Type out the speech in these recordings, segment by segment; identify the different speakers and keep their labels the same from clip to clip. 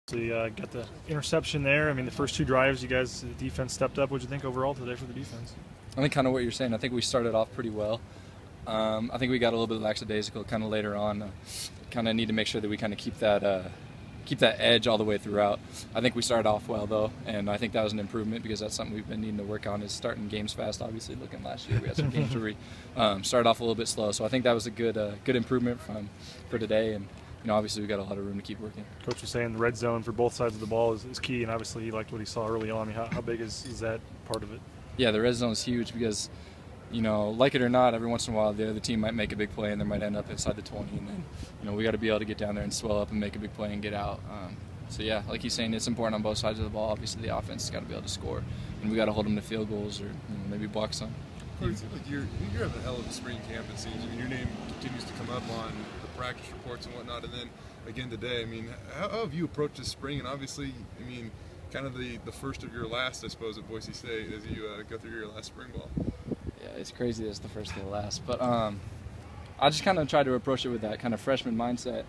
Speaker 1: Got the interception there. I mean, the first two drives, you guys, the defense stepped up. What did you think overall today for the defense?
Speaker 2: I think kind of what you're saying. I think we started off pretty well. I think we got a little bit lackadaisical kind of later on. Kind of need to make sure that we kind of keep that edge all the way throughout. I think we started off well though, and I think that was an improvement because that's something we've been needing to work on is starting games fast. Obviously, looking last year, we had some games where we started off a little bit slow. So I think that was a good improvement for today, and obviously we got a lot of room to keep working.
Speaker 1: Coach was saying the red zone for both sides of the ball is key, and obviously he liked what he saw early on. I mean, how big is that part of it?
Speaker 2: Yeah, the red zone is huge because, like it or not, every once in a while the other team might make a big play and they might end up inside the 20, and then we got to be able to get down there and swell up and make a big play and get out. So yeah, like he's saying, it's important on both sides of the ball. Obviously, the offense has got to be able to score, and we got to hold them to field goals or maybe block some.
Speaker 3: It seems like you're having a hell of a spring camp. It seems. I mean, your name continues to come up on the practice reports and whatnot, and then again today. I mean, how have you approached this spring? And obviously, I mean, kind of the first of your last, I suppose, at Boise State as you go through your last spring ball.
Speaker 2: Yeah, it's crazy that it's the first of the last, but I just kind of try to approach it with that kind of freshman mindset.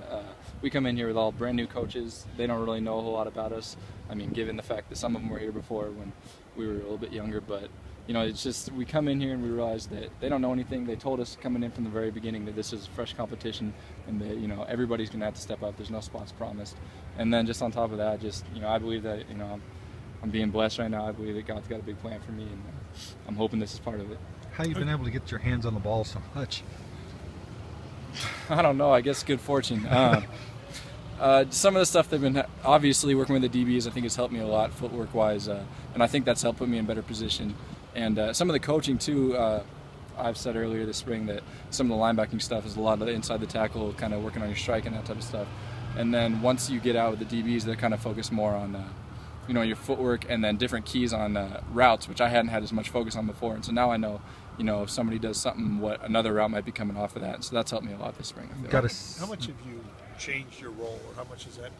Speaker 2: We come in here with all brand new coaches. They don't really know a whole lot about us. I mean, given the fact that some of them were here before when we were a little bit younger, but it's just we come in here and we realize that they don't know anything. They told us coming in from the very beginning that this is a fresh competition and that everybody's going to have to step up. There's no spots promised. And then just on top of that, just I believe that I'm being blessed right now. I believe that God's got a big plan for me, and I'm hoping this is part of it.
Speaker 4: How you been able to get your hands on the ball so much?
Speaker 2: I don't know. I guess good fortune. Some of the stuff they've been obviously working with the DBs, I think has helped me a lot footwork wise, and I think that's helped put me in better position. And some of the coaching too. I've said earlier this spring that some of the linebacking stuff is a lot of the inside the tackle, kind of working on your strike and that type of stuff. And then once you get out with the DBs, they're kind of focused more on your footwork and then different keys on routes, which I hadn't had as much focus on before. And so now I know, if somebody does something, what another route might be coming off of that. So that's helped me a lot this spring.
Speaker 5: How much have you changed your role, or how much has that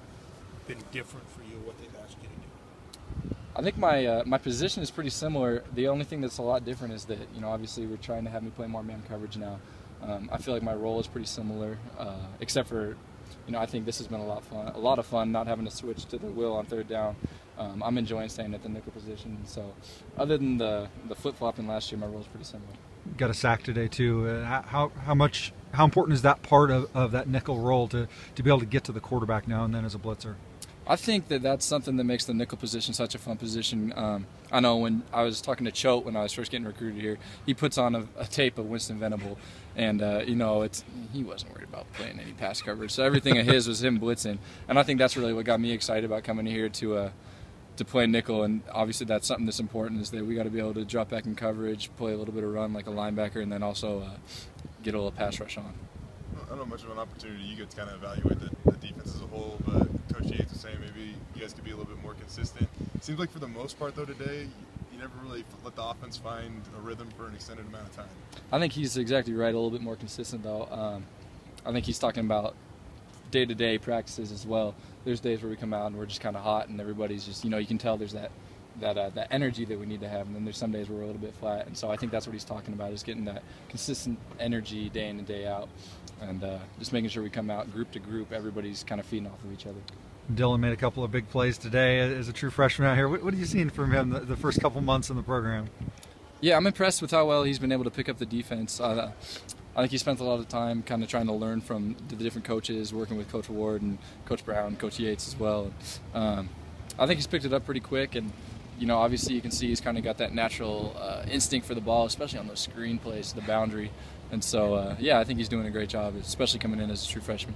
Speaker 5: been different for you, what they've asked you to do?
Speaker 2: I think my position is pretty similar. The only thing that's a lot different is that, obviously we're trying to have me play more man coverage now. I feel like my role is pretty similar, except for, I think this has been a lot of fun not having to switch to the will on third down. I'm enjoying staying at the nickel position. So other than the flip-flopping last year, my role is pretty similar.
Speaker 4: Got a sack today too. How important is that part of that nickel role to be able to get to the quarterback now and then as a blitzer?
Speaker 2: I think that's something that makes the nickel position such a fun position. I know when I was talking to Choate when I was first getting recruited here, he puts on a tape of Winston Venable, and he wasn't worried about playing any pass coverage, so everything of his was him blitzing, and I think that's really what got me excited about coming here to play nickel. And obviously that's something that's important, is that we got to be able to drop back in coverage, play a little bit of run like a linebacker, and then also get a little pass rush on.
Speaker 3: I don't know much of an opportunity you get to kind of evaluate the defense as a whole, but Coach Yates was saying maybe you guys could be a little bit more consistent. It seems like for the most part, though, today, you never really let the offense find a rhythm for an extended amount of time.
Speaker 2: I think he's exactly right, a little bit more consistent, though. I think he's talking about day-to-day practices as well. There's days where we come out and we're just kind of hot and everybody's just, you can tell there's that energy that we need to have, and then there's some days where we're a little bit flat, and so I think that's what he's talking about, is getting that consistent energy day in and day out, and just making sure we come out group to group, everybody's kind of feeding off of each other.
Speaker 4: Dylan made a couple of big plays today as a true freshman out here. What are you seeing from him the first couple months in the program?
Speaker 2: Yeah, I'm impressed with how well he's been able to pick up the defense. I think he spent a lot of time kind of trying to learn from the different coaches, working with Coach Ward and Coach Brown, Coach Yates as well. I think he's picked it up pretty quick, and obviously you can see he's kind of got that natural instinct for the ball, especially on those screen plays to the boundary. And so, yeah, I think he's doing a great job, especially coming in as a true freshman.